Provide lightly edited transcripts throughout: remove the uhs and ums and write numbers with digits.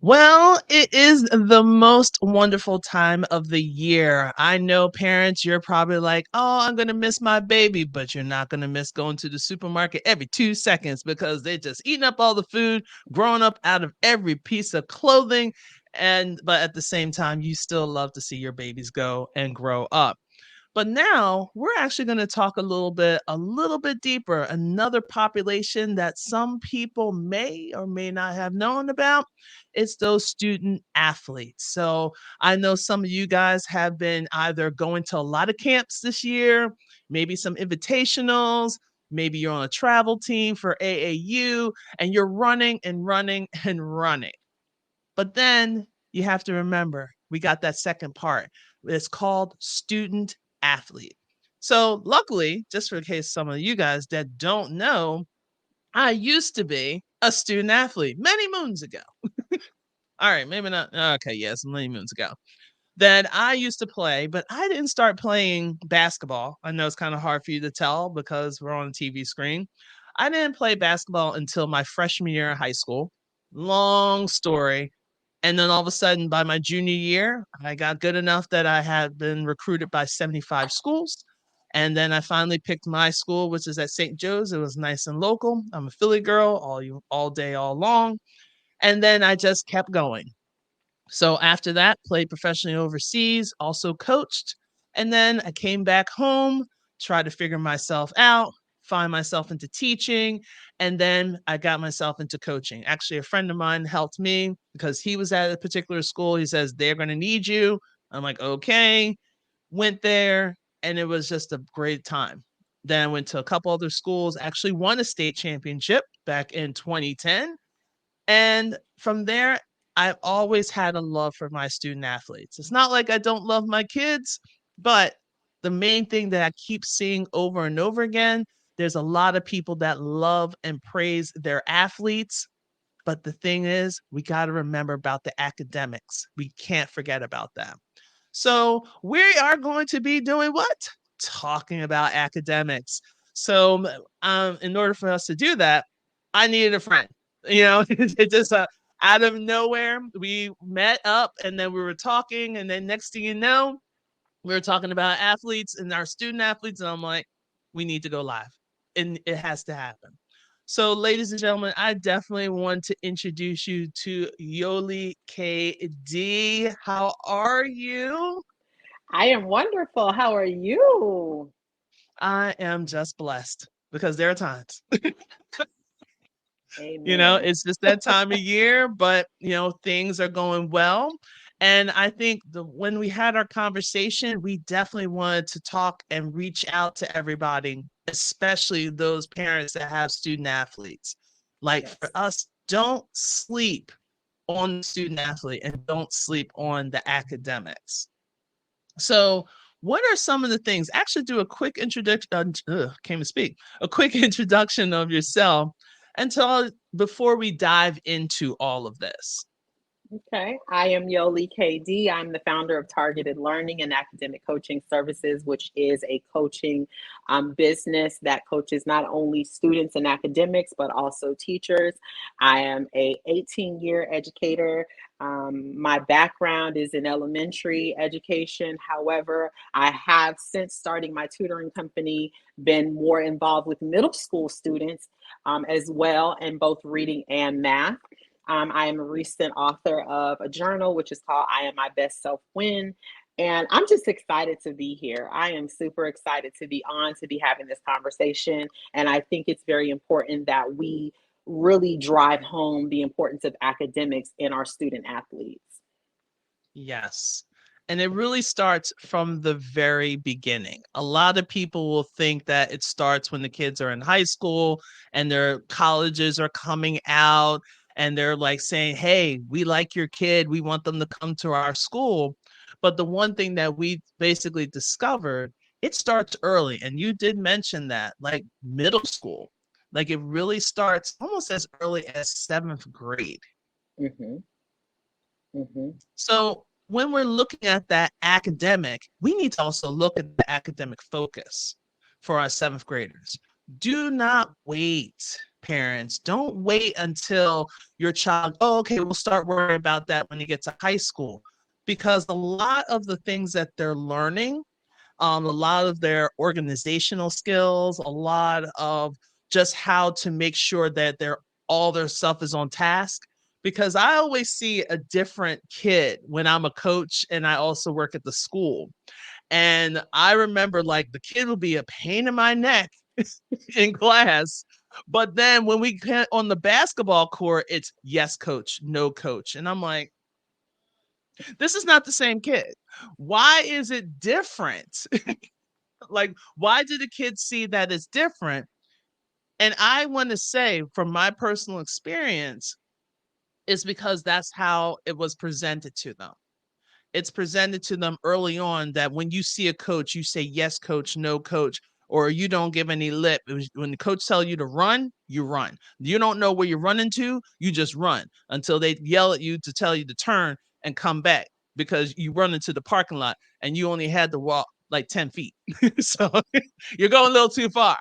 Well, it is the most wonderful time of the year. I know parents, you're probably like, oh, I'm going to miss my baby, but you're not going to miss going to the supermarket every 2 seconds because they're just eating up all the food, growing up out of every piece of clothing. But at the same time, you still love to see your babies go and grow up. But now we're actually going to talk a little bit deeper, another population that some people may or may not have known about. It's those student athletes. So I know some of you guys have been either going to a lot of camps this year, maybe some invitationals, maybe you're on a travel team for AAU and you're running and running and running. But then you have to remember, we got that second part. It's called student athlete. So, luckily, just for the case some of you guys that don't know, I used to be a student athlete many moons ago. All right, maybe not. Okay, yes, many moons ago. That I used to play, but I didn't start playing basketball. I know it's kind of hard for you to tell because we're on a TV screen. I didn't play basketball until my freshman year in high school. Long story. And then all of a sudden, by my junior year, I got good enough that I had been recruited by 75 schools. And then I finally picked my school, which is at St. Joe's. It was nice and local. I'm a Philly girl, all day, all long. And then I just kept going. So after that, played professionally overseas, also coached. And then I came back home, tried to figure myself out, find myself into teaching. And then I got myself into coaching. Actually, a friend of mine helped me because he was at a particular school. He says, they're going to need you. I'm like, okay. Went there, and it was just a great time. Then I went to a couple other schools, actually won a state championship back in 2010. And from there, I've always had a love for my student athletes. It's not like I don't love my kids, but the main thing that I keep seeing over and over again, there's a lot of people that love and praise their athletes. But the thing is, we got to remember about the academics. We can't forget about them. So we are going to be doing what? Talking about academics. So in order for us to do that, I needed a friend. It just out of nowhere, we met up and then we were talking. And then next thing you know, we were talking about athletes and our student athletes. And I'm like, we need to go live. And it has to happen. So, ladies and gentlemen, I definitely want to introduce you to Yoli Kay-Dee. How are you? I am wonderful. How are you? I am just blessed because there are times, Amen. it's just that time of year, but things are going well. And I think when we had our conversation, we definitely wanted to talk and reach out to everybody, especially those parents that have student athletes. Like for Yes. us, don't sleep on the student athlete and don't sleep on the academics. So, what are some of the things? Actually, do a quick introduction. Can't even speak. A quick introduction of yourself, and tell before we dive into all of this. Okay. I am Yoli Kay-Dee. I'm the founder of Targeted Learning and Academic Coaching Services, which is a coaching business that coaches not only students and academics, but also teachers. I am a 18-year educator. My background is in elementary education. However, I have, since starting my tutoring company, been more involved with middle school students as well in both reading and math. I am a recent author of a journal, which is called I Am My Best Self When. And I'm just excited to be here. I am super excited to be on, to be having this conversation. And I think it's very important that we really drive home the importance of academics in our student athletes. Yes. And it really starts from the very beginning. A lot of people will think that it starts when the kids are in high school and their colleges are coming out and they're like saying, hey, we like your kid. We want them to come to our school. But the one thing that we basically discovered, it starts early. And you did mention that, like middle school. Like it really starts almost as early as seventh grade. Mm-hmm. Mm-hmm. So when we're looking at that academic, we need to also look at the academic focus for our seventh graders. Do not wait. parents, don't wait until your child, oh, okay, we'll start worrying about that when they get to high school. Because a lot of the things that they're learning, a lot of their organizational skills, a lot of just how to make sure that all their stuff is on task. Because I always see a different kid when I'm a coach and I also work at the school. And I remember like the kid would be a pain in my neck in class. But then when we get on the basketball court, it's yes, coach, no, coach. And I'm like, this is not the same kid. Why is it different? Like, why do the kids see that it's different? And I want to say, from my personal experience, is because that's how it was presented to them. It's presented to them early on that when you see a coach, you say, yes, coach, no, coach, or you don't give any lip. When the coach tells you to run, you run. You don't know where you're running to, you just run until they yell at you to tell you to turn and come back because you run into the parking lot and you only had to walk like 10 feet. So you're going a little too far.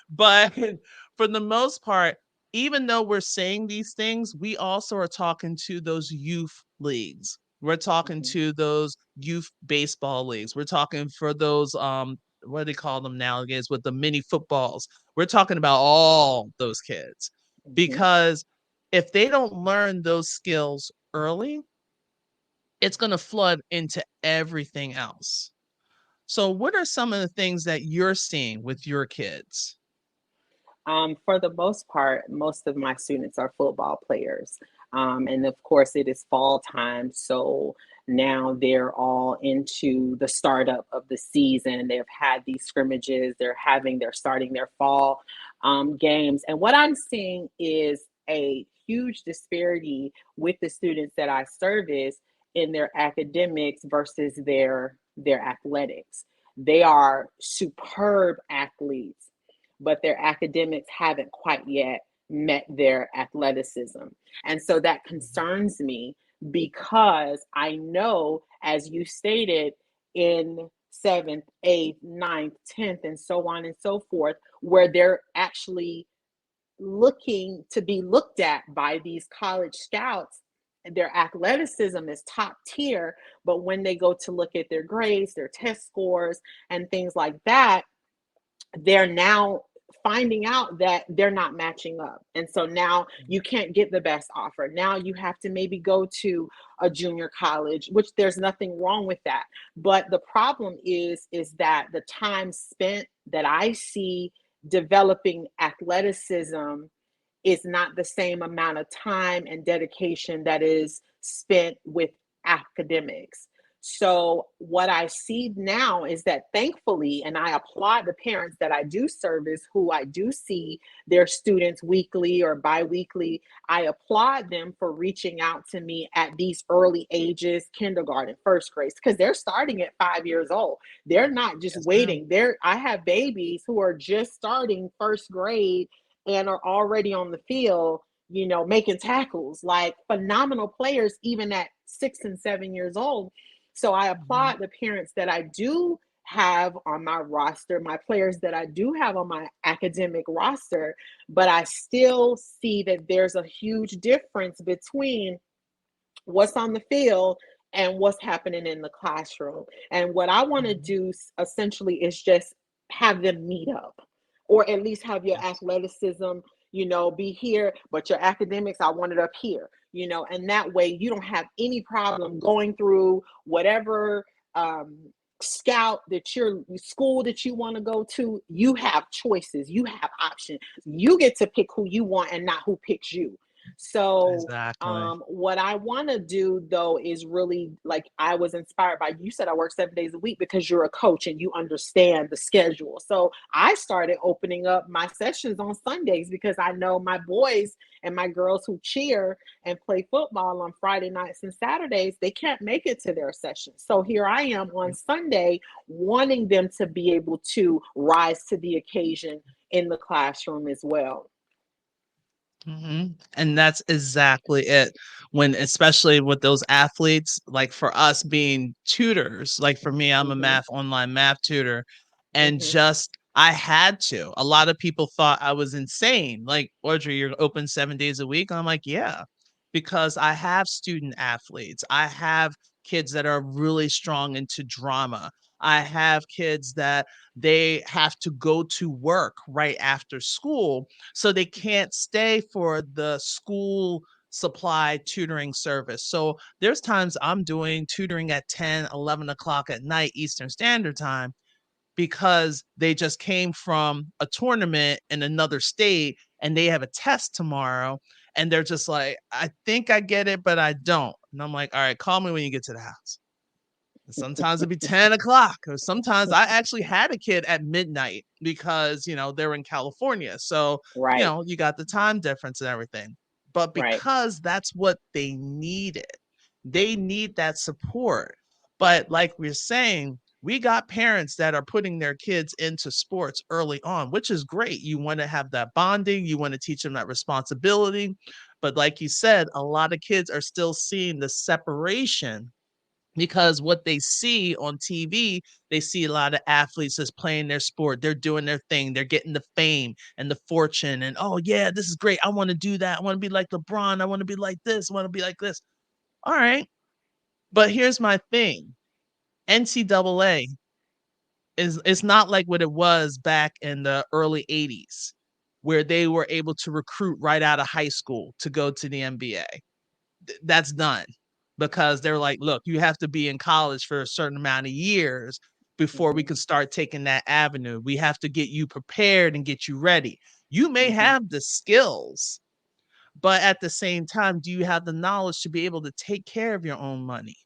But for the most part, even though we're saying these things, we also are talking to those youth leagues. We're talking Mhm. to those youth baseball leagues. We're talking for those what do they call them nowadays with the mini footballs. We're talking about all those kids Mhm. because if they don't learn those skills early, it's going to flood into everything else. So what are some of the things that you're seeing with your kids? For the most part, most of my students are football players. And of course, it is fall time. So now they're all into the startup of the season. They've had these scrimmages, they're starting their fall games. And what I'm seeing is a huge disparity with the students that I service in their academics versus their athletics. They are superb athletes, but their academics haven't quite yet met their athleticism. And so that concerns me because I know, as you stated, in seventh, eighth, ninth, 10th, and so on and so forth, where they're actually looking to be looked at by these college scouts. Their athleticism is top tier, but when they go to look at their grades, their test scores, and things like that, they're now finding out that they're not matching up. And so now you can't get the best offer. Now you have to maybe go to a junior college, which there's nothing wrong with that. But the problem is that the time spent that I see developing athleticism is not the same amount of time and dedication that is spent with academics. So, what I see now is that thankfully, and I applaud the parents that I do service who I do see their students weekly or bi weekly. I applaud them for reaching out to me at these early ages, kindergarten, first grade, because they're starting at 5 years old. They're not just Yes, ma'am. waiting. I have babies who are just starting first grade and are already on the field, making tackles, like phenomenal players, even at 6 and 7 years old. So I Mhm. applaud the parents that I do have on my roster, my players that I do have on my academic roster, but I still see that there's a huge difference between what's on the field and what's happening in the classroom. And what I want to Mhm. do essentially is just have them meet up, or at least have your Yes. athleticism, be here, but your academics, I want it up here, and that way you don't have any problem going through whatever scout that your school that you want to go to. You have choices, you have options, you get to pick who you want and not who picks you. So Exactly. what I want to do though is really, like, I was inspired by you said I work 7 days a week because you're a coach and you understand the schedule. So I started opening up my sessions on Sundays because I know my boys and my girls who cheer and play football on Friday nights and Saturdays, they can't make it to their sessions. So here I am on Sunday wanting them to be able to rise to the occasion in the classroom as well. And that's exactly it. When especially with those athletes, like for us being tutors, like for me, I'm a Hmm. online math tutor, and Hmm. just I had to. A lot of people thought I was insane. Like, Audrey, you're open 7 days a week. I'm like, yeah, because I have student athletes. I have kids that are really strong into drama. I have kids that they have to go to work right after school. So they can't stay for the school supply tutoring service. So there's times I'm doing tutoring at 10, 11 o'clock at night, Eastern Standard Time, because they just came from a tournament in another state and they have a test tomorrow. And they're just like, I think I get it, but I don't. And I'm like, all right, call me when you get to the house. And sometimes it'd be 10 o'clock, or sometimes I actually had a kid at midnight because, they're in California. So, Right, you got the time difference and everything. But right. because that's what they needed, they need that support. But like we're saying, we got parents that are putting their kids into sports early on, which is great. You want to have that bonding, you want to teach them that responsibility. But like you said, a lot of kids are still seeing the separation because what they see on TV, they see a lot of athletes just playing their sport. They're doing their thing. They're getting the fame and the fortune. And oh, yeah, this is great. I want to do that. I want to be like LeBron. I want to be like this. I want to be like this. All right. But here's my thing. NCAA is it's not like what it was back in the early 80s, where they were able to recruit right out of high school to go to the NBA. That's done because they're like, look, you have to be in college for a certain amount of years before we Hmm. can start taking that avenue. We have to get you prepared and get you ready. You may Hmm. have the skills, but at the same time, do you have the knowledge to be able to take care of your own money?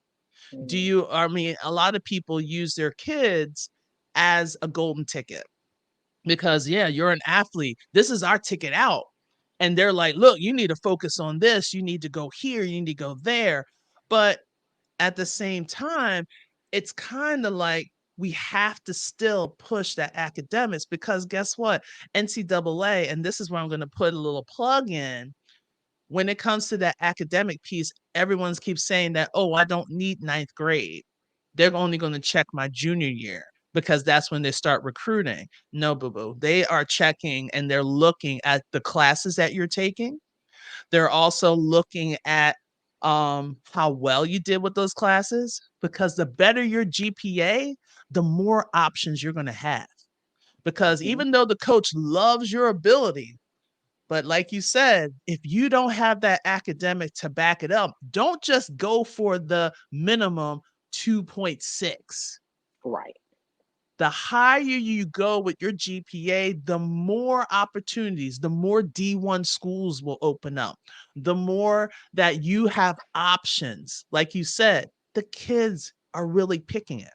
Do Hmm. you, I mean, a lot of people use their kids as a golden ticket because, yeah, you're an athlete. This is our ticket out. And they're like, look, you need to focus on this. You need to go here. You need to go there. But at the same time, it's kind of like we have to still push that academics because guess what? NCAA, and this is where I'm going to put a little plug in. When it comes to that academic piece, everyone's keeps saying that, oh, I don't need ninth grade. They're only going to check my junior year because that's when they start recruiting. No, boo boo. They are checking and they're looking at the classes that you're taking. They're also looking at how well you did with those classes because the better your GPA, the more options you're going to have. Because Hmm. even though the coach loves your ability, but like you said, if you don't have that academic to back it up, don't just go for the minimum 2.6. Right. The higher you go with your GPA, the more opportunities, the more D1 schools will open up, the more that you have options. Like you said, the kids are really picking it.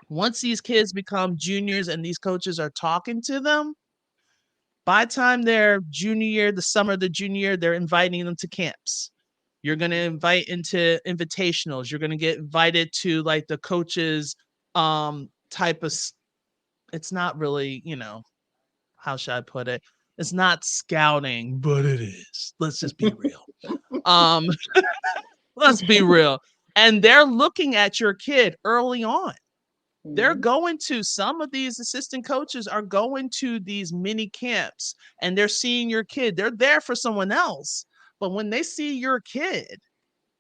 Once these kids become juniors and these coaches are talking to them, by the time they're junior year, the summer of the junior year, they're inviting them to camps. You're going to invite into invitationals. You're going to get invited to like the coaches type of, it's not really, how should I put it? It's not scouting, but it is. Let's just be real. Um, let's be real. And they're looking at your kid early on. They're Hmm. going to some of these assistant coaches are going to these mini camps and they're seeing your kid. They're there for someone else. But when they see your kid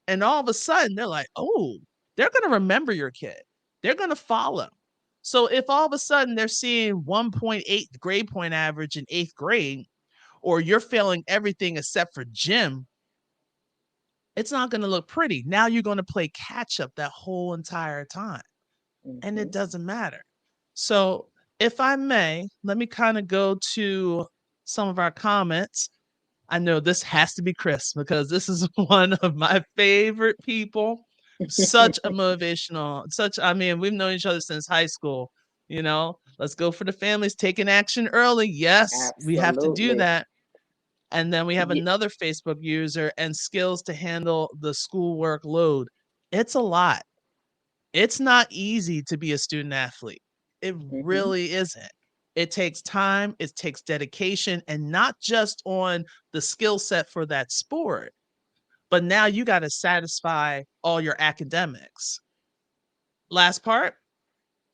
and all of a sudden they're like, oh, they're going to remember your kid. They're going to follow. So if all of a sudden they're seeing 1.8 grade point average in eighth grade, or you're failing everything except for gym, it's not going to look pretty. Now you're going to play catch up that whole entire time, and it Hmm. doesn't matter. So, if I may, let me kind of go to some of our comments. I know this has to be Chris because this is one of my favorite people. Such a motivational, I mean, we've known each other since high school. Let's go for the families taking action early. Yes, we have to do Absolutely. that. And then we have Ye- another Facebook user and skills to handle the schoolwork load. It's a lot. It's not easy to be a student athlete. It hmm. really isn't. It takes time, it takes dedication, and not just on the skill set for that sport, but now you got to satisfy all your academics. Last part,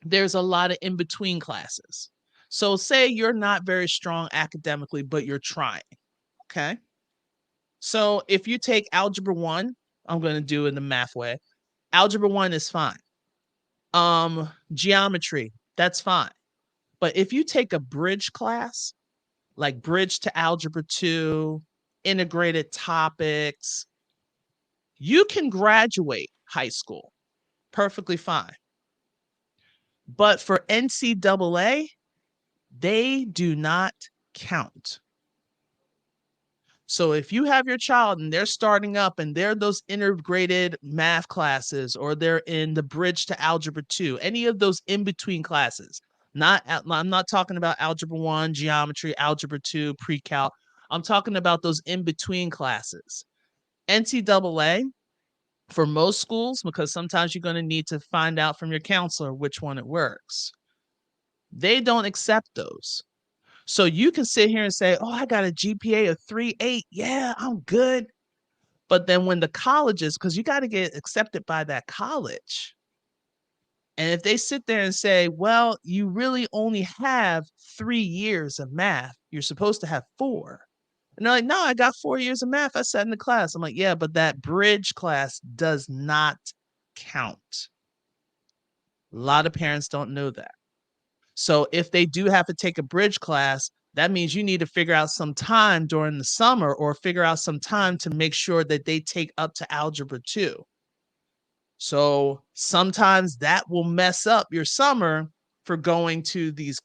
there's a lot of in between classes. So say you're not very strong academically, but you're trying. Okay. So if you take algebra 1, I'm going to do it in the math way. Algebra 1 is fine. Geometry, that's fine. But if you take a bridge class, like bridge to algebra 2, integrated topics, you can graduate high school perfectly fine. But for NCAA, they do not count. So if you have your child and they're starting up and they're those integrated math classes, or they're in the bridge to algebra 2, any of those in between classes, I'm not talking about algebra 1, geometry, algebra 2, pre-calc. I'm talking about those in between classes. NCAA, for most schools, because sometimes you're going to need to find out from your counselor which one it works, they don't accept those. So you can sit here and say, oh, I got a GPA of 3.8. Yeah, I'm good. But then when the colleges, because you got to get accepted by that college. And if they sit there and say, well, you really only have 3 years of math, you're supposed to have 4. And they're like, no, I got 4 years of math. I sat in the class. I'm like, yeah, but that bridge class does not count. A lot of parents don't know that. So if they do have to take a bridge class, that means you need to figure out some time during the summer, or figure out some time to make sure that they take up to algebra 2. So sometimes that will mess up your summer for going to these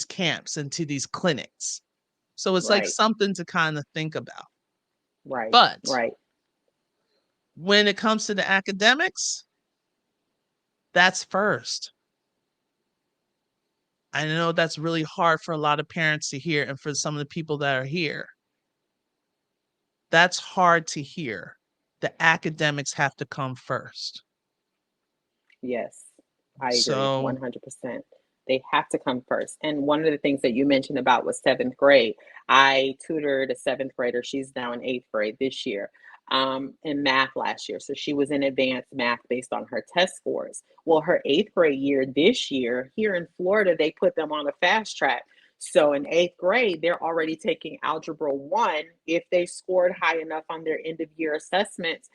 camps and to these clinics. So it's like Right, something to kind of think about. right, But right. when it comes to the academics, that's first. I know that's really hard for a lot of parents to hear, and for some of the people that are here. That's hard to hear. The academics have to come first. Yes, I agree So, 100%. They have to come first. And one of the things that you mentioned about was seventh grade. I tutored a seventh grader. She's now in eighth grade this year, in math last year. So she was in advanced math based on her test scores. Well, her eighth grade year this year here in Florida, they put them on a fast track. So in eighth grade, they're already taking Algebra 1 if they scored high enough on their end of year assessments.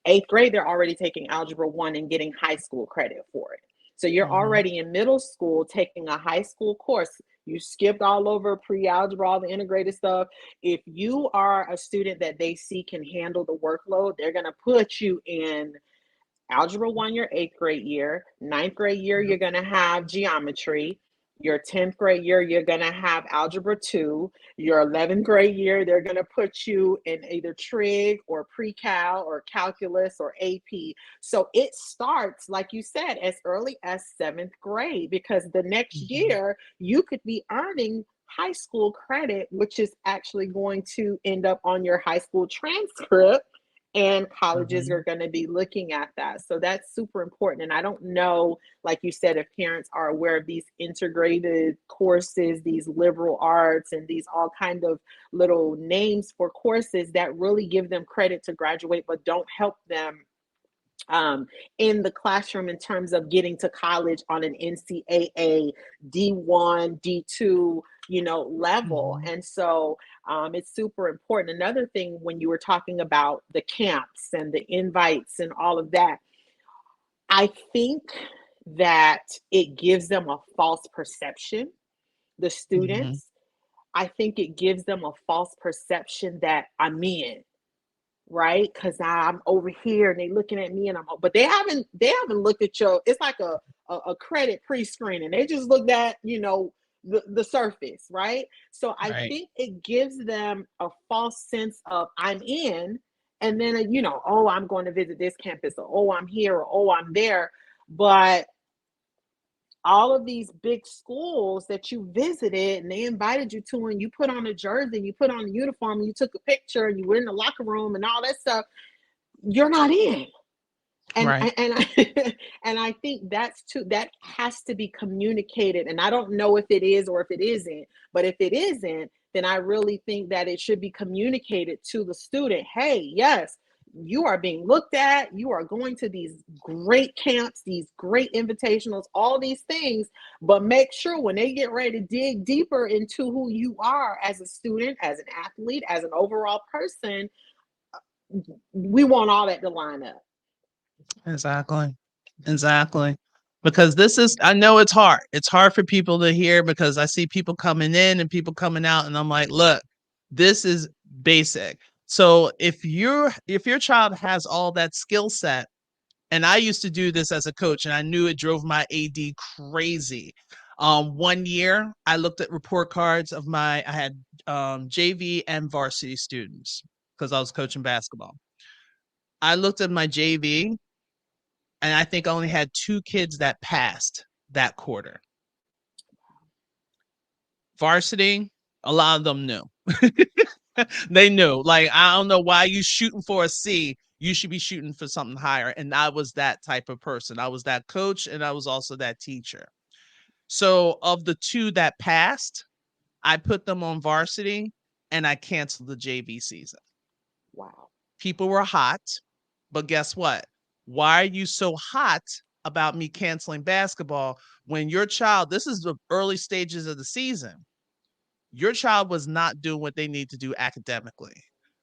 Eighth grade, they're already taking Algebra 1 and getting high school credit for it. So you're mhm, already in middle school taking a high school course. You skipped all over pre-algebra, all the integrated stuff. If you are a student that they see can handle the workload, they're going to put you in Algebra 1 your eighth grade year. Ninth grade year, yep, you're going to have geometry. Your 10th grade year, you're going to have Algebra 2. Your 11th grade year, they're going to put you in either trig or pre-cal or calculus or AP. So it starts, like you said, as early as 7th grade, because the next mhm, year you could be earning high school credit, which is actually going to end up on your high school transcript, and colleges are mhm, going to be looking at that. So that's super important. And I don't know, like you said, if parents are aware of these integrated courses, these liberal arts, and these all kind of little names for courses that really give them credit to graduate, but don't help them um, in the classroom in terms of getting to college on an NCAA D1, D2, level. mhm, And so it's super important. Another thing, when you were talking about the camps and the invites and all of that, I think that it gives them a false perception, the mhm, students. I think it gives them a false perception that I'm in, right? Because I'm over here and they looking at me, and but they haven't looked at your. It's like a credit pre-screening. They just looked at the surface, right? So I right. think it gives them a false sense of I'm in, and then oh, I'm going to visit this campus, or oh, I'm here, or oh, I'm there. But all of these big schools that you visited and they invited you to, and you put on a jersey and you put on a uniform and you took a picture and you were in the locker room and all that stuff, you're not in. and Right. and I, and I think that has to be communicated, and I don't know if it is or if it isn't, but if it isn't, then I really think that it should be communicated to the student. Hey, yes, you are being looked at, you are going to these great camps, these great invitationals, all these things, but make sure when they get ready to dig deeper into who you are as a student, as an athlete, as an overall person, we want all that to line up. Exactly. Exactly. Because this is, I know it's hard. It's hard for people to hear because I see people coming in and people coming out, and I'm like, look, this is basic. So if your child has all that skill set, and I used to do this as a coach, and I knew it drove my AD crazy. One year I looked at report cards of I had JV and varsity students because I was coaching basketball. I looked at my JV, and I think I only had 2 kids that passed that quarter. Varsity, a lot of them knew. They knew. Like, I don't know why you shooting for a C. You should be shooting for something higher. And I was that type of person. I was that coach, and I was also that teacher. So of the 2 that passed, I put them on varsity and I canceled the JV season. Wow. People were hot, but guess what? Why are you so hot about me canceling basketball when your child, this is the early stages of the season, your child was not doing what they need to do academically.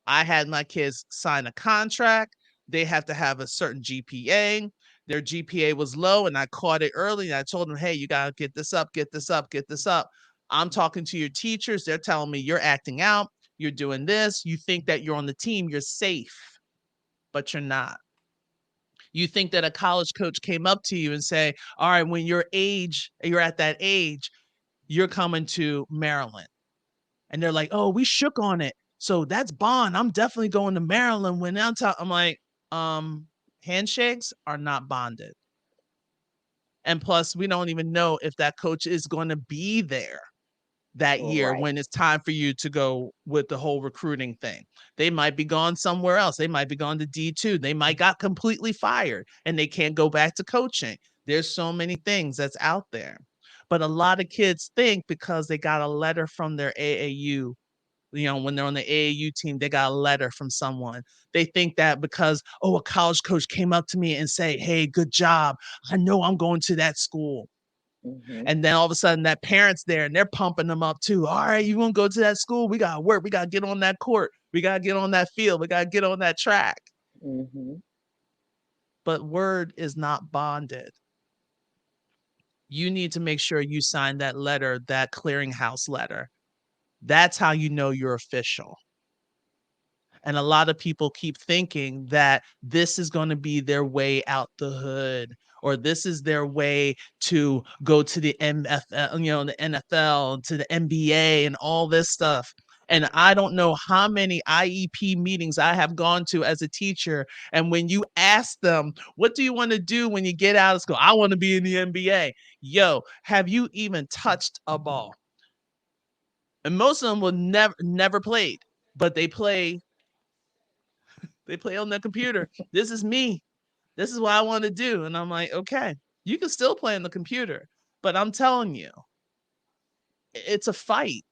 I had my kids sign a contract. They have to have a certain GPA. Their GPA was low, and I caught it early. And I told them, hey, you got to get this up, get this up, get this up. I'm talking to your teachers. They're telling me you're acting out. You're doing this. You think that you're on the team. You're safe, but you're not. You think that a college coach came up to you and say, all right, when you're at that age, you're coming to Maryland. And they're like, oh, we shook on it. So that's bond. I'm definitely going to Maryland when I'm like, um, handshakes are not bonded. And plus, we don't even know if that coach is going to be there that year Right. when it's time for you to go with the whole recruiting thing. They might be gone somewhere else. They might be gone to D2. They might got completely fired and they can't go back to coaching. There's so many things that's out there. But a lot of kids think because they got a letter from their AAU, when they're on the AAU team, they got a letter from someone. They think that because, oh, a college coach came up to me and say, hey, good job. I know I'm going to that school. Mm-hmm. And then all of a sudden that parent's there and they're pumping them up too. All right, you want to go to that school? We got to work. We got to get on that court. We got to get on that field. We got to get on that track. Mm-hmm. But word is not bonded. You need to make sure you sign that letter, that clearinghouse letter. That's how you know you're official. And a lot of people keep thinking that this is going to be their way out the hood, or this is their way to go to the MFL, the NFL, to the NBA and all this stuff. And I don't know how many IEP meetings I have gone to as a teacher. And when you ask them, what do you want to do when you get out of school? I want to be in the NBA. Yo, have you even touched a ball? And most of them will never played, but they play on the computer. This is me. This is what I want to do. And I'm like, okay, you can still play on the computer. But I'm telling you, it's a fight.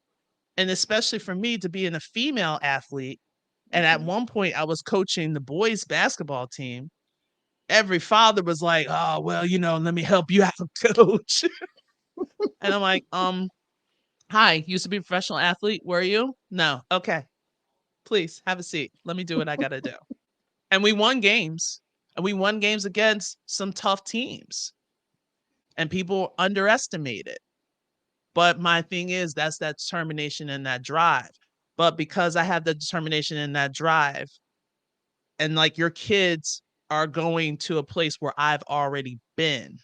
And especially for me to be in a female athlete. And at Mm-hmm. one point, I was coaching the boys basketball team. Every father was like, oh, well, let me help you out, coach. And I'm like, hi, used to be a professional athlete. Were you? No. Okay. Please have a seat. Let me do what I got to do. And we won games. And we won games against some tough teams. And people underestimate it. But my thing is, that's that determination and that drive. But because I have the determination and that drive, and like your kids are going to a place where I've already been,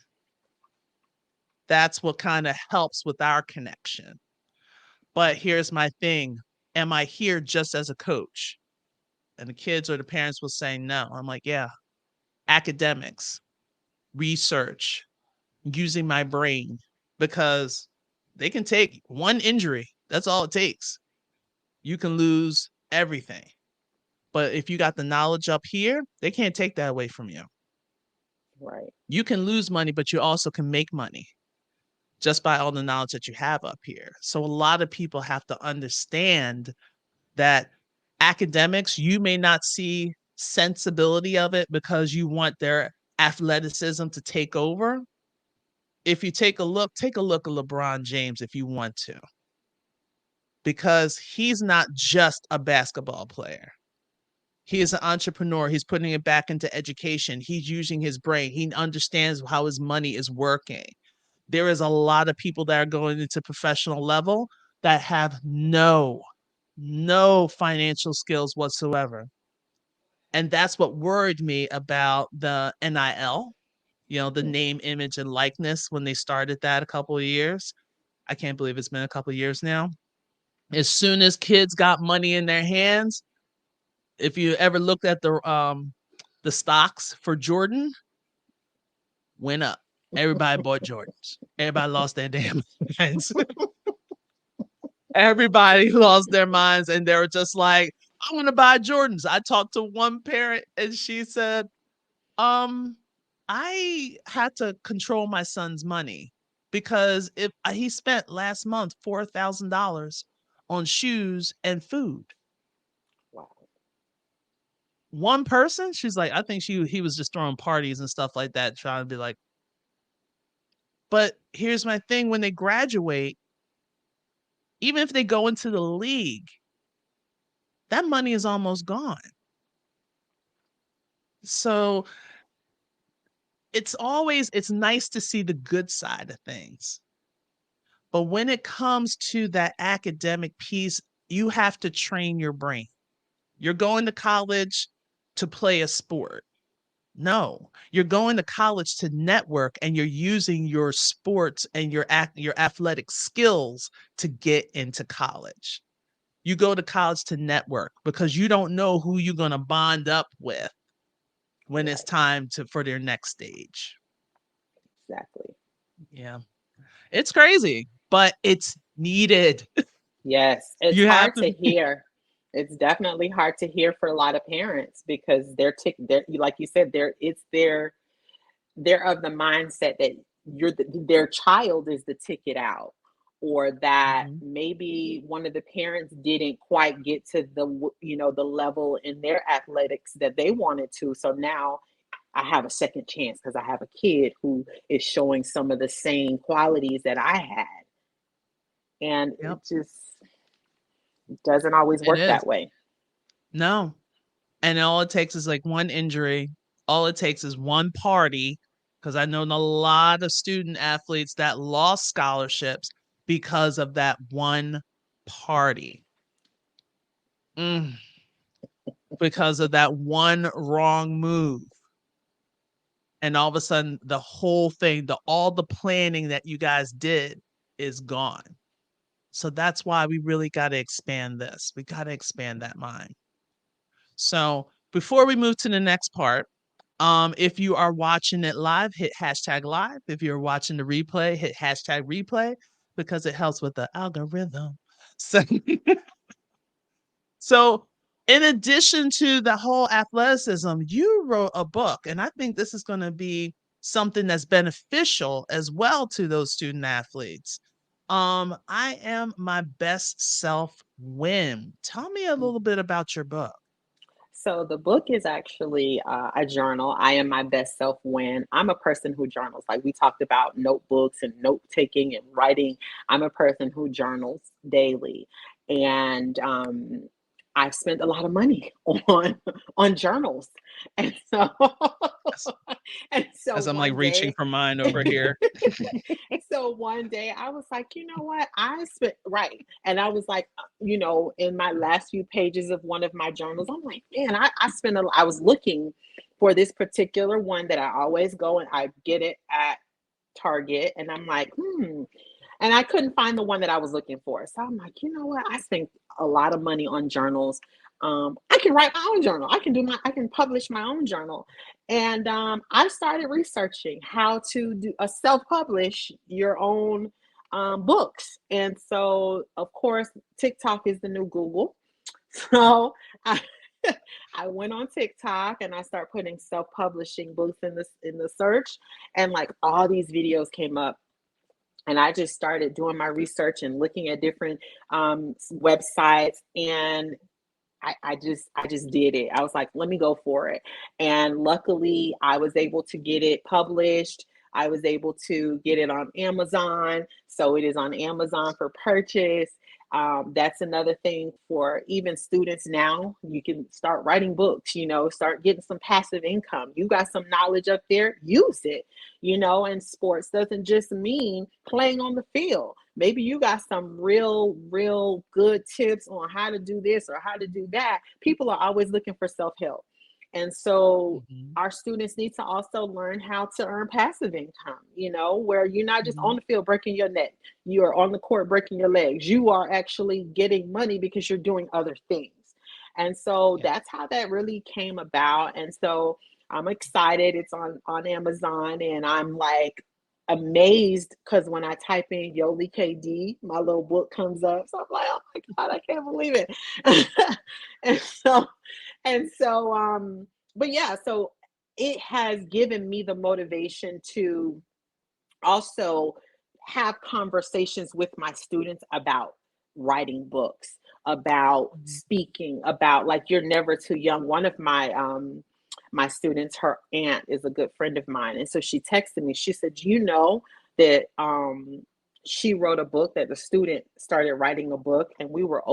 that's what kind of helps with our connection. But here's my thing. Am I here just as a coach? And the kids or the parents will say no. I'm like, yeah, academics, research, using my brain, because they can take one injury. That's all it takes. You can lose everything. But if you got the knowledge up here, they can't take that away from you. Right. You can lose money, but you also can make money just by all the knowledge that you have up here. So a lot of people have to understand that academics, you may not see sensibility of it because you want their athleticism to take over. If you take a look at LeBron James if you want to, because he's not just a basketball player. He is an entrepreneur. He's putting it back into education. He's using his brain. He understands how his money is working. There is a lot of people that are going into professional level that have no financial skills whatsoever. And that's what worried me about the NIL, the name, image, and likeness when they started that a couple of years. I can't believe it's been a couple of years now. As soon as kids got money in their hands, if you ever looked at the stocks for Jordan, went up. Everybody bought Jordans. Everybody lost their damn minds. Everybody lost their minds, and they were just like, "I'm gonna buy Jordans." I talked to one parent, and she said, I had to control my son's money because if he spent last month $4,000 on shoes and food." Wow. One person, she's like, I think he was just throwing parties and stuff like that, trying to be like. But here's my thing: when they graduate, even if they go into the league, that money is almost gone. So it's nice to see the good side of things. But when it comes to that academic piece, you have to train your brain. You're going to college to play a sport. No, you're going to college to network, and you're using your sports and your athletic skills to get into college. You go to college to network because you don't know who you're going to bond up with when it's Right. time for their next stage. Exactly. Yeah. It's crazy, but it's needed. Yes, it's You have hard to to hear. It's definitely hard to hear for a lot of parents because they're like you said, they're of the mindset that their child is the ticket out, or that Mhm. maybe one of the parents didn't quite get to the level in their athletics that they wanted to. So now I have a second chance because I have a kid who is showing some of the same qualities that I had, and Yep, it just doesn't always it work is. that way. No. And all it takes is like one injury. All it takes is one party. Because I know a lot of student athletes that lost scholarships because of that one party. Mm, because of that one wrong move. And all of a sudden, the whole thing, all the planning that you guys did is gone. So that's why we really got to expand this. We got to expand that mind. So before we move to the next part, if you are watching it live, hit hashtag live. If you're watching the replay, hit hashtag replay because it helps with the algorithm. So, so in addition to the whole athleticism, you wrote a book, and I think this is going to be something that's beneficial as well to those student athletes. I am my best self when. Tell me a little bit about your book. So the book is actually a journal. I am my best self when. I'm a person who journals. Like we talked about notebooks and note taking and writing. I'm a person who journals daily, and I've spent a lot of money on journals, and so As, and so as I'm like one reaching day. for mine over here. So one day I was like, you know what? I spent right. And I was like, in my last few pages of one of my journals, I'm like, man, I spent I was looking for this particular one that I always go and I get it at Target. And I'm like, and I couldn't find the one that I was looking for. So I'm like, you know what? I spent a lot of money on journals. I can write my own journal. I can publish my own journal. And I started researching how to do a self-publish your own books. And so, of course, TikTok is the new Google. So I I went on TikTok and I started putting self-publishing books in the search, and like all these videos came up, and I just started doing my research and looking at different websites. And I just did it. I was like, let me go for it. And luckily I was able to get it published. I was able to get it on Amazon. So it is on Amazon for purchase. That's another thing for even students now. You can start writing books, start getting some passive income. You got some knowledge up there, use it, and sports doesn't just mean playing on the field. Maybe you got some real good tips on how to do this or how to do that. People are always looking for self-help. And so Mhm. our students need to also learn how to earn passive income, where you're not just on Mhm. the field breaking your neck, you are on the court breaking your legs. You are actually getting money because you're doing other things. And so Yes. that's how that really came about. And so I'm excited. It's on Amazon, and I'm like amazed because when I type in Yoli Kay-Dee, my little book comes up. So I'm like, oh my God, I can't believe it. and so but yeah, so it has given me the motivation to also have conversations with my students about writing books, about Mhm. speaking, about like you're never too young. One of my students, her aunt is a good friend of mine, and so she texted me. She said, "You know that she wrote a book, that the student started writing a book, and we were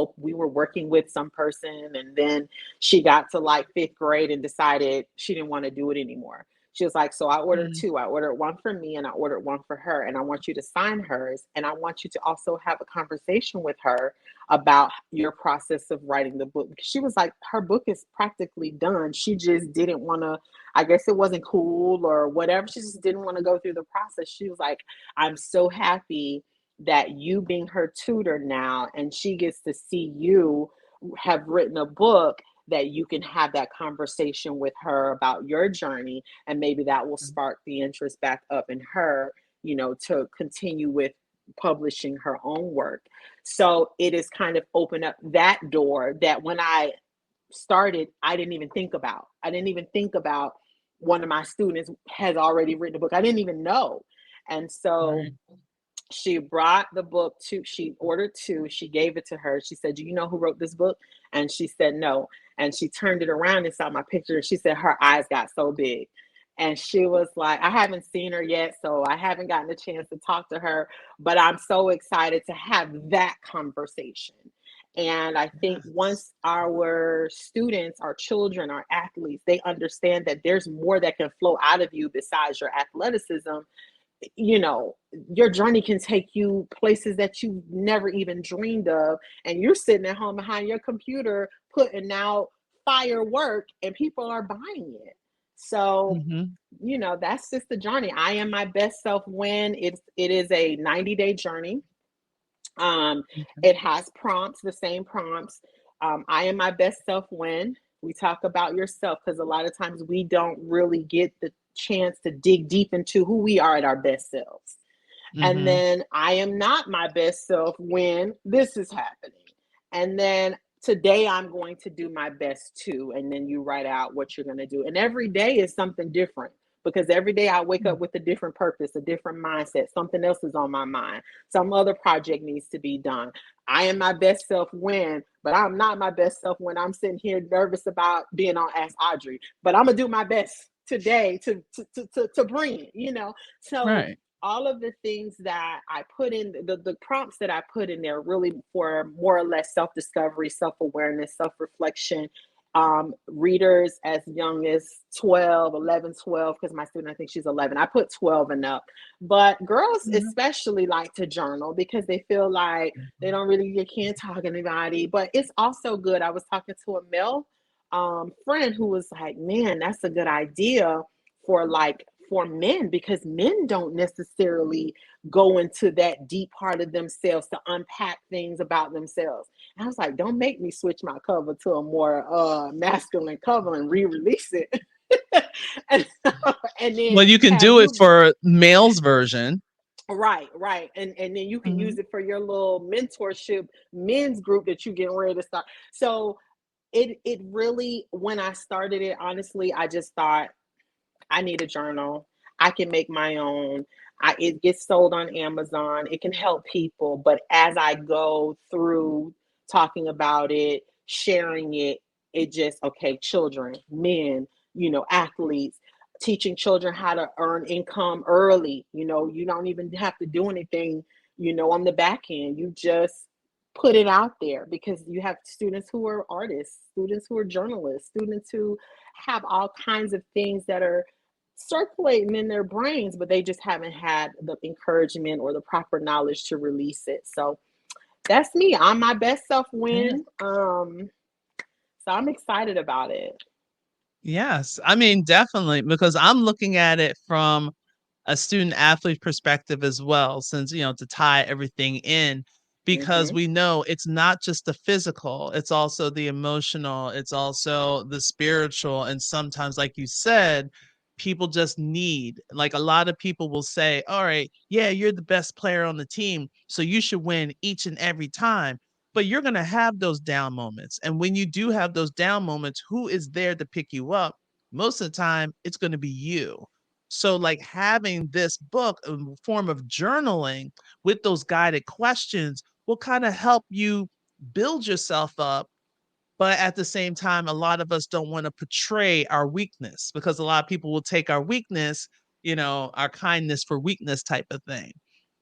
working with some person, and then she got to like fifth grade and decided she didn't want to do it anymore." She was like, so I ordered Mm. two. I ordered one for me and I ordered one for her. And I want you to sign hers. And I want you to also have a conversation with her about your process of writing the book. Because she was like, her book is practically done. She just didn't want to, I guess it wasn't cool or whatever. She just didn't want to go through the process. She was like, I'm so happy that you being her tutor now and she gets to see you have written a book, that you can have that conversation with her about your journey, and maybe that will spark the interest back up in her, to continue with publishing her own work. So it has kind of opened up that door that when I started, I didn't even think about one of my students has already written a book. I didn't even know. And so Right. she brought the book to, she ordered two, she gave it to her. She said, do you know who wrote this book? And she said no. And she turned it around and saw my picture, and she said her eyes got so big. And she was like, I haven't seen her yet, so I haven't gotten a chance to talk to her, but I'm so excited to have that conversation. And I think Yes. once our students, our children, our athletes, they understand that there's more that can flow out of you besides your athleticism, you know, your journey can take you places that you never even dreamed of. And you're sitting at home behind your computer putting out firework and people are buying it. So, Mhm. that's just the journey. I am my best self when it is a 90-day journey. Um, Okay. it has prompts, the same prompts. I am my best self when we talk about yourself, because a lot of times we don't really get the chance to dig deep into who we are at our best selves. And Mhm. then I am not my best self when this is happening. And then today I'm going to do my best too. And then you write out what you're going to do. And every day is something different, because every day I wake Mm. up with a different purpose, a different mindset. Something else is on my mind. Some other project needs to be done. I am my best self when, but I'm not my best self when I'm sitting here nervous about being on Ask Audrey. But I'm gonna do my best today to bring it, So Right. all of the things that I put in, the prompts that I put in there, really for more or less self-discovery, self-awareness, self-reflection. Readers as young as 12, 11, 12, because my student, I think she's 11. I put 12 and up. But girls Mhm. especially like to journal because they feel like they Mhm. don't really, you can't talk to anybody. But it's also good. I was talking to a male friend who was like, man, that's a good idea for men, because men don't necessarily go into that deep part of themselves to unpack things about themselves. And I was like, don't make me switch my cover to a more masculine cover and re-release it. and, and Well, then you can have do it you for male's version. right. And then you can use Mhm. it for your little mentorship men's group that you're getting ready to start. So it really, when I started it, honestly, I just thought I need a journal. I can make my own. It gets sold on Amazon. It can help people. But as I go through talking about it, sharing it. It just, okay, children, men, athletes, teaching children how to earn income early. You don't even have to do anything, on the back end. You just put it out there, because you have students who are artists, students who are journalists, students who have all kinds of things that are circulating in their brains, but they just haven't had the encouragement or the proper knowledge to release it. So that's me. I'm my best self Yeah. win. So I'm excited about it. Yes. I mean, definitely, because I'm looking at it from a student athlete perspective as well, since, to tie everything in, because Hmm. we know it's not just the physical, it's also the emotional, it's also the spiritual. And sometimes, like you said, people just need, like, a lot of people will say, all right, yeah, you're the best player on the team, so you should win each and every time. But you're going to have those down moments. And when you do have those down moments, who is there to pick you up? Most of the time, it's going to be you. So, like, having this book in form of journaling with those guided questions will kind of help you build yourself up. But at the same time, a lot of us don't want to portray our weakness, because a lot of people will take our weakness, our kindness for weakness type of thing.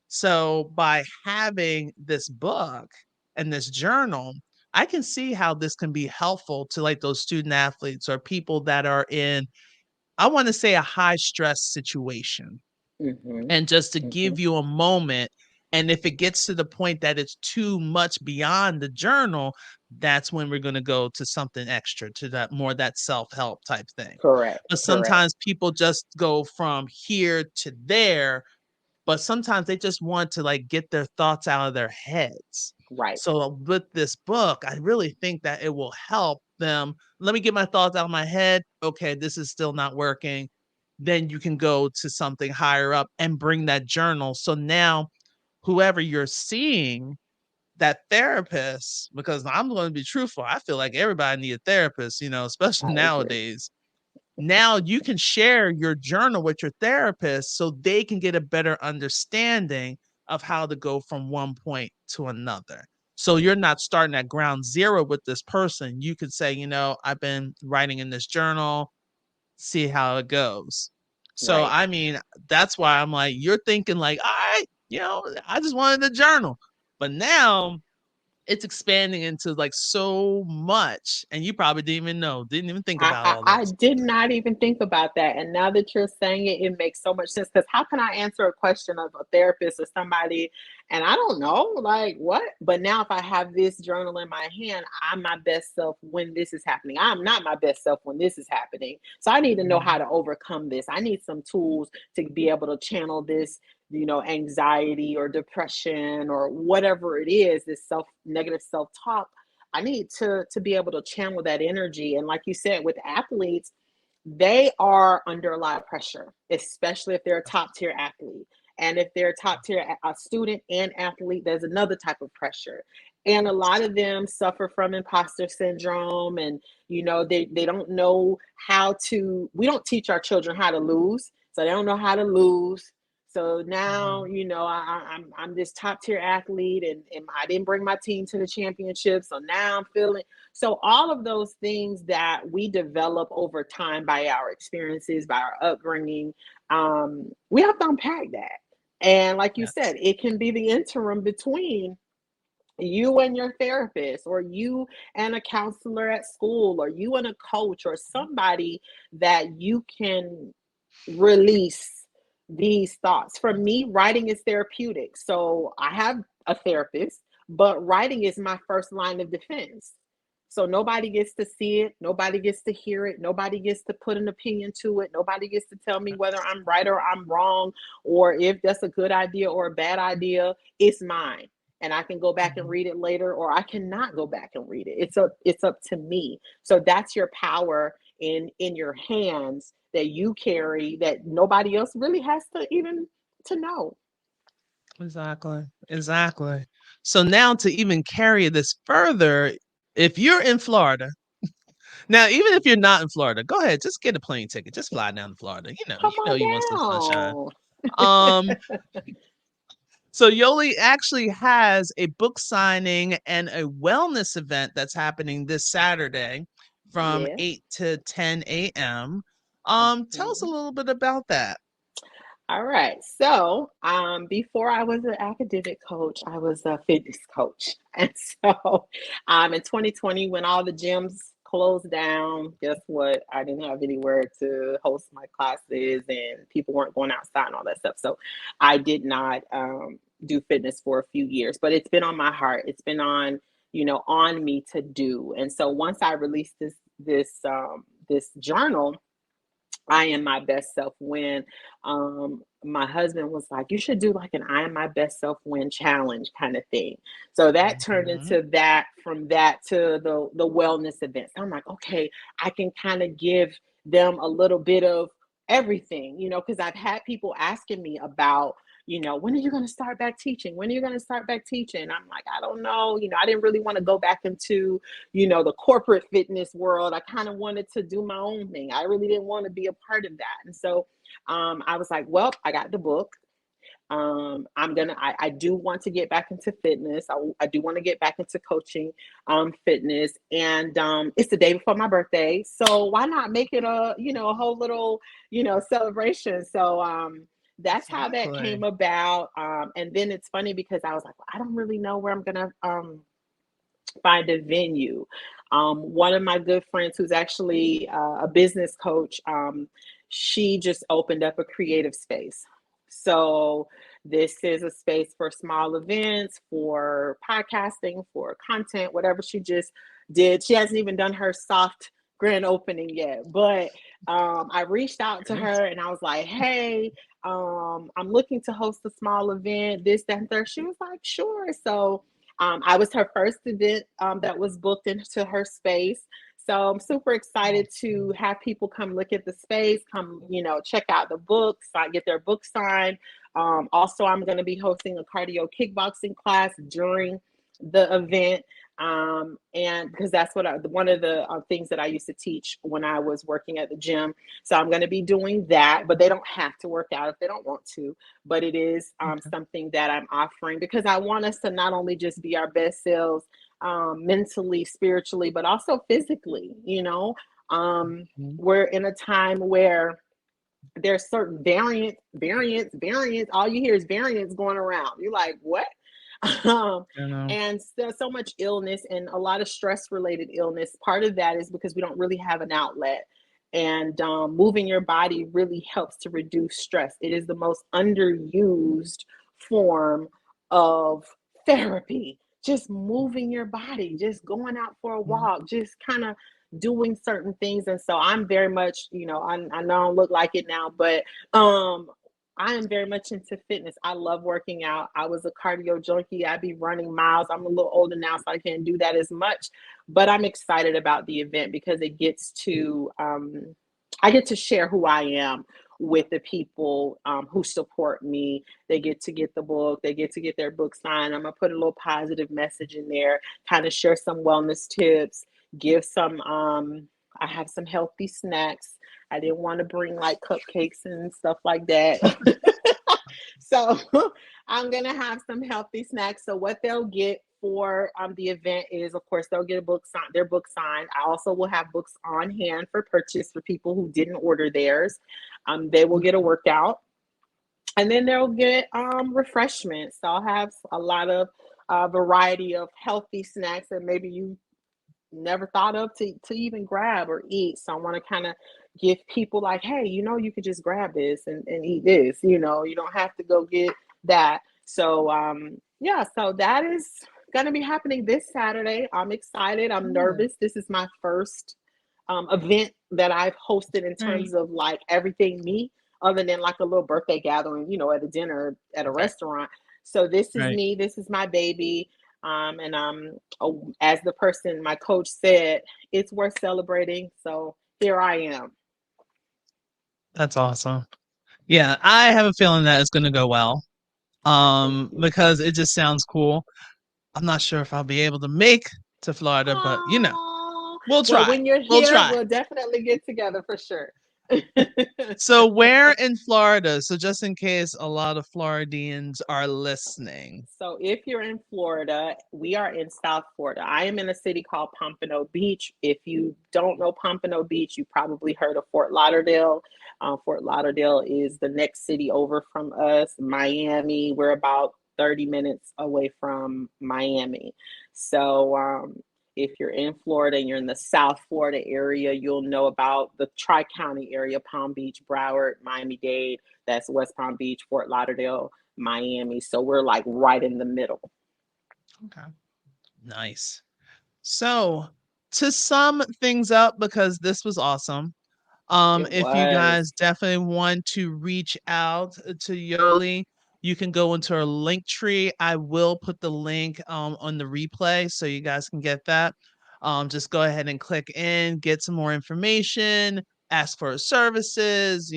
So by having this book and this journal, I can see how this can be helpful to, like, those student athletes or people that are in, I want to say, a high stress situation, Hmm. and just to Hmm. give you a moment. And if it gets to the point that it's too much beyond the journal, that's when we're going to go to something extra, to that more that self-help type thing. Correct. But Correct. sometimes people just go from here to there, but sometimes they just want to, like, get their thoughts out of their heads. Right. So with this book, I really think that it will help them. Let me get my thoughts out of my head. Okay, this is still not working. Then you can go to something higher up and bring that journal. So now whoever you're seeing, that therapist, because I'm going to be truthful, I feel like everybody need a therapist, especially I agree. nowadays. Now you can share your journal with your therapist so they can get a better understanding of how to go from one point to another. So you're not starting at ground zero with this person. You could say, I've been writing in this journal, see how it goes. So, Right. I mean, that's why I'm like, you're thinking, like, all right, I just wanted a journal. But now it's expanding into, like, so much. And you probably didn't even think I, about I, all I this. did not even think about that. And now that you're saying it, it makes so much sense. Because how can I answer a question of a therapist or somebody and I don't know, like, what? But now, if I have this journal in my hand, I'm my best self when this is happening. I'm not my best self when this is happening. So I need to know how Mhm. to overcome this. I need some tools to be able to channel this, anxiety or depression or whatever it is, this negative self talk. I need to be able to channel that energy. And like you said, with athletes, they are under a lot of pressure, especially if they're a top tier athlete. And if they're a top tier a student and athlete, there's another type of pressure. And a lot of them suffer from imposter syndrome, and they don't know how to. We don't teach our children how to lose, so they don't know how to lose. So now, Mhm. I'm this top tier athlete, and I didn't bring my team to the championship. So now I'm feeling, so all of those things that we develop over time by our experiences, by our upbringing, we have to unpack that. And like you Yes. said, it can be the interim between you and your therapist, or you and a counselor at school, or you and a coach, or somebody that you can release these thoughts. For me, writing is therapeutic. So I have a therapist, but writing is my first line of defense. So nobody gets to see it, nobody gets to hear it, nobody gets to put an opinion to it, nobody gets to tell me whether I'm right or I'm wrong, or if that's a good idea or a bad idea. It's mine. And I can go back and Mhm. read it later, or I cannot go back and read it. It's up to me. So that's your power in your hands that you carry, that nobody else really has to even to know. Exactly. Exactly. So now, to even carry this further, if you're in Florida, now, even if you're not in Florida, go ahead, just get a plane ticket. Just fly down to Florida. Come You on want some sunshine. down. Um, So Yoli actually has a book signing and a wellness event that's happening this Saturday from Yeah. 8 to 10 a.m. Tell us a Mhm. little bit about that. All right. So, before I was an academic coach, I was a fitness coach. And so, in 2020, when all the gyms closed down, guess what? I didn't have anywhere to host my classes and people weren't going outside and all that stuff. So, I did not do fitness for a few years, but it's been on my heart. It's been on, on me to do. And so, once I released this journal, I am my best self when my husband was like, you should do like an I am my best self when challenge kind of thing. So that turned Mhm. into that, from that to the wellness events. I'm like, okay, I can kind of give them a little bit of everything, because I've had people asking me about, when are you going to start back teaching? When are you going to start back teaching? I'm like, I don't know. I didn't really want to go back into the corporate fitness world. I kind of wanted to do my own thing. I really didn't want to be a part of that. And so I was like, well, I got the book. I do want to get back into fitness. I do want to get back into coaching, fitness. And it's the day before my birthday. So why not make it a whole little, celebration. So that's how that Exactly. came about. And then it's funny because I was like, well, I don't really know where I'm going to, find a venue. One of my good friends, who's actually a business coach, she just opened up a creative space. So this is a space for small events, for podcasting, for content, whatever she just did. She hasn't even done her soft grand opening yet, but I reached out to Great. her and I was like, hey, I'm looking to host a small event, this, that, and third. She was like, sure. So I was her first event that was booked into her space. So I'm super excited to Awesome. have people come look at the space, come, check out the books, get their book signed. Also, I'm going to be hosting a cardio kickboxing class during the event. And because that's one of the things that I used to teach when I was working at the gym. So I'm going to be doing that, but they don't have to work out if they don't want to. But it is Okay. something that I'm offering because I want us to not only just be our best selves, mentally, spiritually, but also physically. Mhm. We're in a time where there's certain variants. All you hear is variants going around. You're like, what? um, You know, and there's so much illness and a lot of stress related illness. Part of that is because we don't really have an outlet. And moving your body really helps to reduce stress. It is the most underused form of therapy. Just moving your body, just going out for a mhm. walk, just kind of doing certain things. And so I'm very much, I know I don't look like it now, but um I am very much into fitness. I love working out. I was a cardio junkie. I'd be running miles. I'm a little older now, so I can't do that as much. But I'm excited about the event because it gets to I get to share who I am with the people who support me. They get to get the book. They get to get their book signed. I'm gonna put a little positive message in there, kind of share some wellness tips, give some. I have some healthy snacks. I didn't want to bring like cupcakes and stuff like that. So I'm gonna have some healthy snacks. So what they'll get for the event is, of course, they'll get a book signed, their book signed. I also will have books on hand for purchase for people who didn't order theirs. They will get a workout, and then they'll get refreshments. So I'll have a lot of variety of healthy snacks that maybe you never thought of to even grab or eat. So I want to kind of give people like, hey, you could just grab this and eat this. You don't have to go get that. So yeah, so that is gonna be happening this Saturday. I'm excited. I'm Good. nervous. This is my first event that I've hosted in Right. terms of like everything me, other than like a little birthday gathering, at a dinner at a Okay. restaurant. So this is Right. me. This is my baby. And as the person, my coach said, it's worth celebrating. So here I am. That's awesome. Yeah, I have a feeling that it's going to go well. Thank you. Because it just sounds cool. I'm not sure if I'll be able to make to Florida, but Oh, we'll well, try. when you're We'll here, try. we'll definitely get together for sure. So where in Florida? So just in case a lot of Floridians are listening. So if you're in Florida, we are in South Florida. I am in a city called Pompano Beach. If you don't know Pompano Beach, you probably heard of Fort Lauderdale. Fort Lauderdale is the next city over from us. Miami, we're about 30 minutes away from Miami. So if you're in Florida and you're in the South Florida area, you'll know about the Tri-County area: Palm Beach, Broward, Miami-Dade. That's West Palm Beach, Fort Lauderdale, Miami. So we're like right in the middle. Okay. Nice. So to sum things up, because this was awesome, It if you was. guys definitely want to reach out to Yoli, you can go into our link tree. I will put the link on the replay so you guys can get that. Just go ahead and click in, get some more information, ask for her services,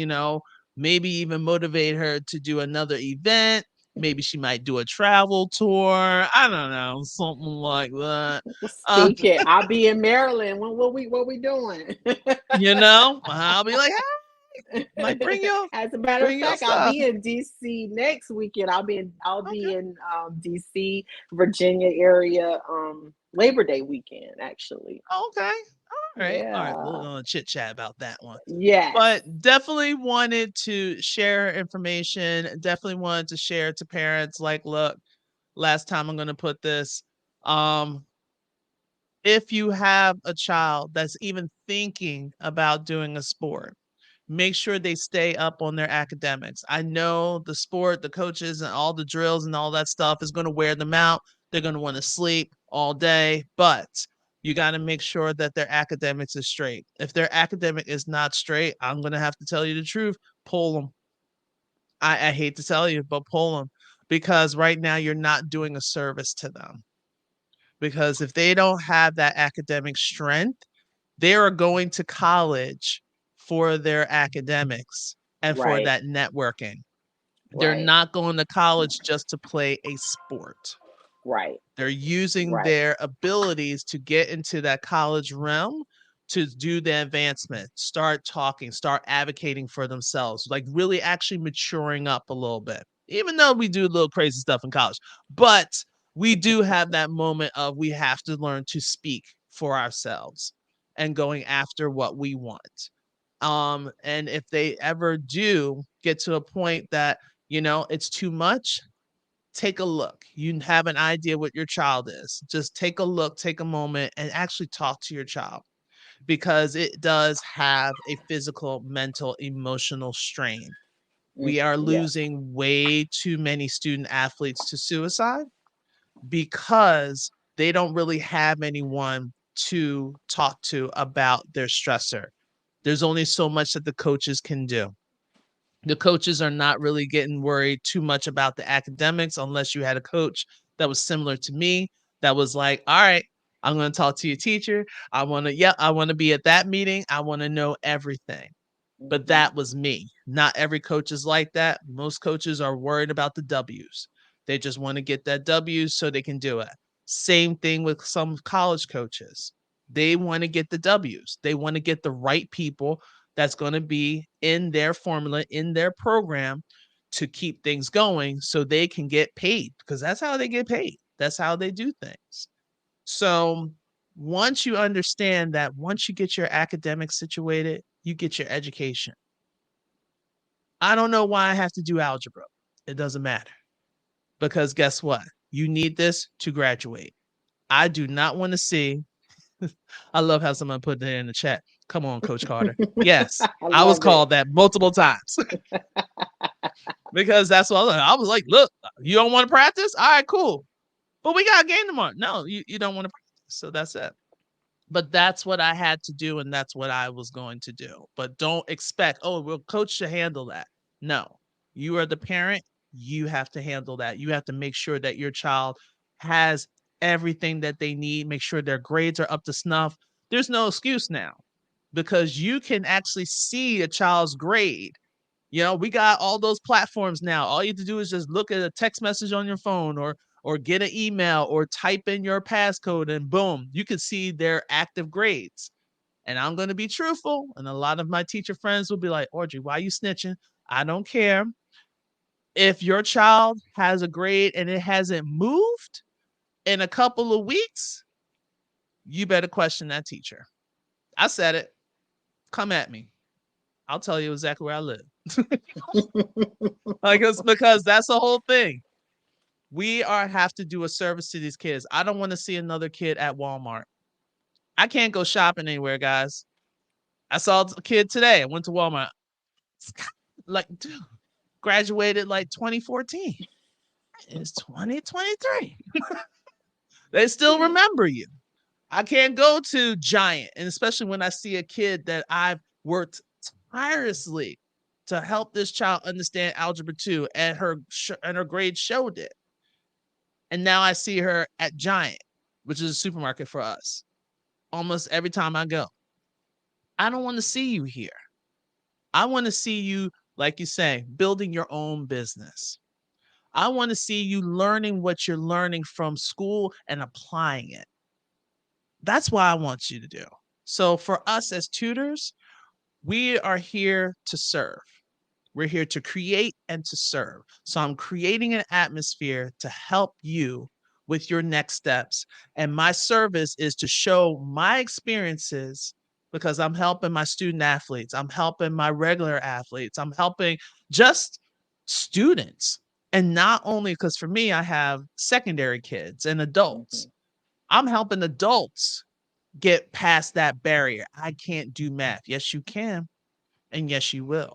maybe even motivate her to do another event. Maybe she might do a travel tour. I don't know, something like that. Uh, Speak it. I'll be in Maryland. What we doing? I'll be like, like As a matter of bring your fact, I'll stuff. be in DC next weekend. I'll Okay. be in DC, Virginia area Labor Day weekend actually. Okay. All right. All right. We're Yeah. gonna chit chat about that one. Yes. But definitely wanted to share information. Definitely wanted to share to parents. Like, look, last time I'm gonna put this. Um, if you have a child that's even thinking about doing a sport, make sure they stay up on their academics. I know the sport, the coaches, and all the drills and all that stuff is going to wear them out. They're going to want to sleep all day, but you got to make sure that their academics is straight. If their academic is not straight, I'm going to have to tell you the truth. Pull them. I hate to tell you, but pull them because right now you're not doing a service to them. Because if they don't have that academic strength, they are going to college for their academics and for Right. that networking. They're Right. not going to college just to play a sport. Right. They're using Right. their abilities to get into that college realm to do the advancement, start talking, start advocating for themselves, like really actually maturing up a little bit. Even though we do a little crazy stuff in college, but we do have that moment of we have to learn to speak for ourselves and going after what we want. And if they ever do get to a point that, it's too much, take a look. You have an idea what your child is. Just take a look, take a moment, and actually talk to your child because it does have a physical, mental, emotional strain. We are Yes. losing way too many student athletes to suicide because they don't really have anyone to talk to about their stressor. There's only so much that the coaches can do. The coaches are not really getting worried too much about the academics unless you had a coach that was similar to me that was like, all right, I'm going to talk to your teacher. I want to be at that meeting. I want to know everything. But Hmm. that was me. Not every coach is like that. Most coaches are worried about the W's. They just want to get that W so they can do it. Same thing with some college coaches. They want to get the W's. They want to get the right people that's going to be in their formula, in their program to keep things going so they can get paid because that's how they get paid. That's how they do things. So once you understand that, once you get your academics situated, you get your education. I don't know why I have to do algebra. It doesn't matter because guess what? You need this to graduate. I do not want to see. I love how someone put that in the chat. Come on, Coach Carter. Yes, I I was love it. called that multiple times because that's what I was like. Look, you don't want to practice? All right, cool. But we got a game tomorrow. No, you don't want to practice. So that's it. But that's what I had to do, and that's what I was going to do. But don't expect, oh, well, coach should handle that. No, you are the parent. You have to handle that. You have to make sure that your child has everything that they need, make sure their grades are up to snuff. There's no excuse now because you can actually see a child's grade. We got all those platforms now. All you have to do is just look at a text message on your phone or get an email or type in your passcode and boom, you can see their active grades. And I'm going to be truthful. And a lot of my teacher friends will be like, Audrey, why are you snitching? I don't care. If your child has a grade and it hasn't moved in a couple of weeks, you better question that teacher. I said it. Come at me. I'll tell you exactly where I live. Like, it's because that's the whole thing. We are have to do a service to these kids. I don't want to see another kid at Walmart. I can't go shopping anywhere, guys. I saw a kid today. I went to Walmart. Like, dude, graduated like 2014. It's 2023. They still remember you. I can't go to Giant, and especially when I see a kid that I've worked tirelessly to help this child understand algebra 2, and her grade showed it. And now I see her at Giant, which is a supermarket for us, almost every time I go. I don't want to see you here. I want to see you, like you say, building your own business. I want to see you learning what you're learning from school and applying it. That's what I want you to do. So for us as tutors, we are here to serve. We're here to create and to serve. So I'm creating an atmosphere to help you with your next steps. And my service is to show my experiences because I'm helping my student athletes. I'm helping my regular athletes. I'm helping just students. And not only because for me, I have secondary kids and adults. I'm helping adults get past that barrier. I can't do math. Yes, you can. And yes, you will.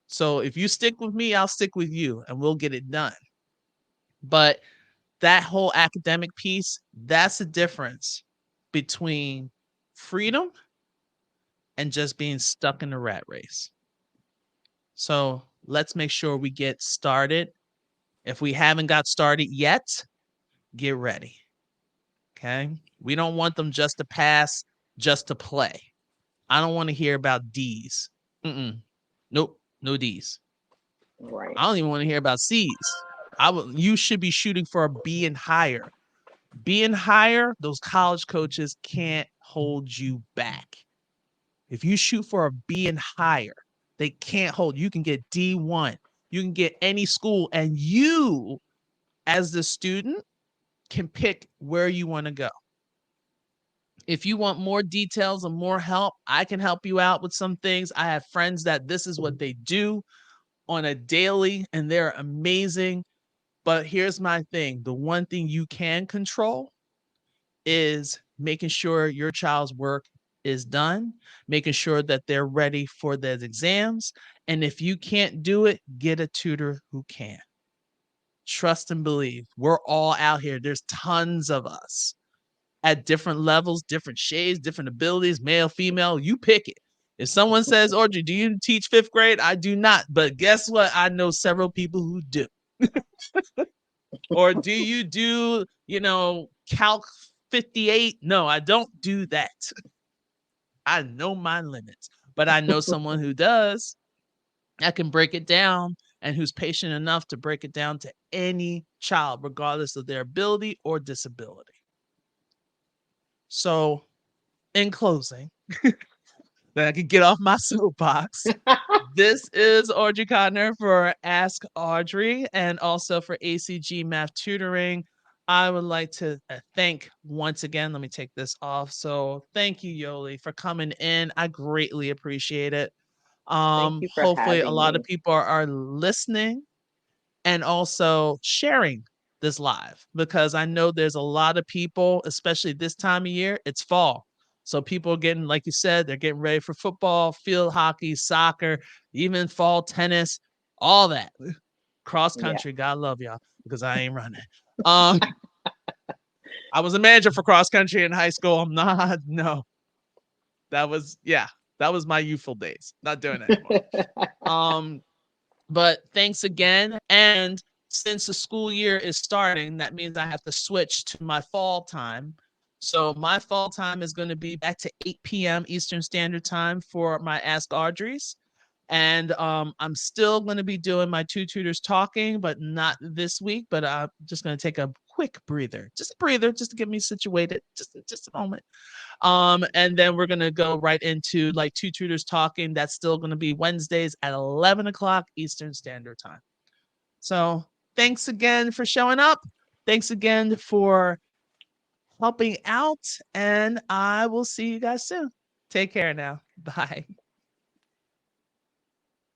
So if you stick with me, I'll stick with you and we'll get it done. But that whole academic piece, that's the difference between freedom and just being stuck in the rat race. So let's make sure we get started. If we haven't got started yet, get ready. Okay. We don't want them just to pass, just to play. I don't want to hear about D's. Nope. No D's. Right. I don't even want to hear about C's. You should be shooting for a B and higher. B and higher, those college coaches can't hold you back. If you shoot for a B and higher, they can't hold. You can get D1. You can get any school, and you, as the student, can pick where you want to go. If you want more details and more help, I can help you out with some things. I have friends that this is what they do on a daily, and they're amazing. But here's my thing. The one thing you can control is making sure your child's work is done, making sure that they're ready for their exams. And if you can't do it, get a tutor who can. Trust and believe. We're all out here. There's tons of us at different levels, different shades, different abilities, male, female. You pick it. If someone says, Audrey, do you teach fifth grade? I do not. But guess what? I know several people who do. Or do you do, Calc 58? No, I don't do that. I know my limits, but I know someone who does. I can break it down and who's patient enough to break it down to any child, regardless of their ability or disability. So, in closing, that I could get off my soapbox. This is Audrey Codner for Ask Audrey and also for ACG Math Tutoring. I would like to thank once again, let me take this off. So thank you, Yoli, for coming in. I greatly appreciate it. Thank you for Hopefully a having lot of me. people are listening and also sharing this live because I know there's a lot of people, especially this time of year, it's fall. So people are getting, like you said, they're getting ready for football, field hockey, soccer, even fall tennis, all that. Cross Yeah. country, God love y'all because I ain't running. Um, I was a manager for cross country in high school. I'm not, no. That was my youthful days. Not doing it anymore. But thanks again. And since the school year is starting, that means I have to switch to my fall time. So my fall time is going to be back to 8 p.m. Eastern Standard Time for my Ask Audreys. And I'm still going to be doing my two tutors talking, but not this week. But I'm just going to take a quick breather, just a breather, just to get me situated, just a moment. And then we're gonna go right into like two tutors talking. That's still gonna be Wednesdays at 11 o'clock Eastern Standard Time. So thanks again for showing up. Thanks again for helping out, and I will see you guys soon. Take care now. Bye.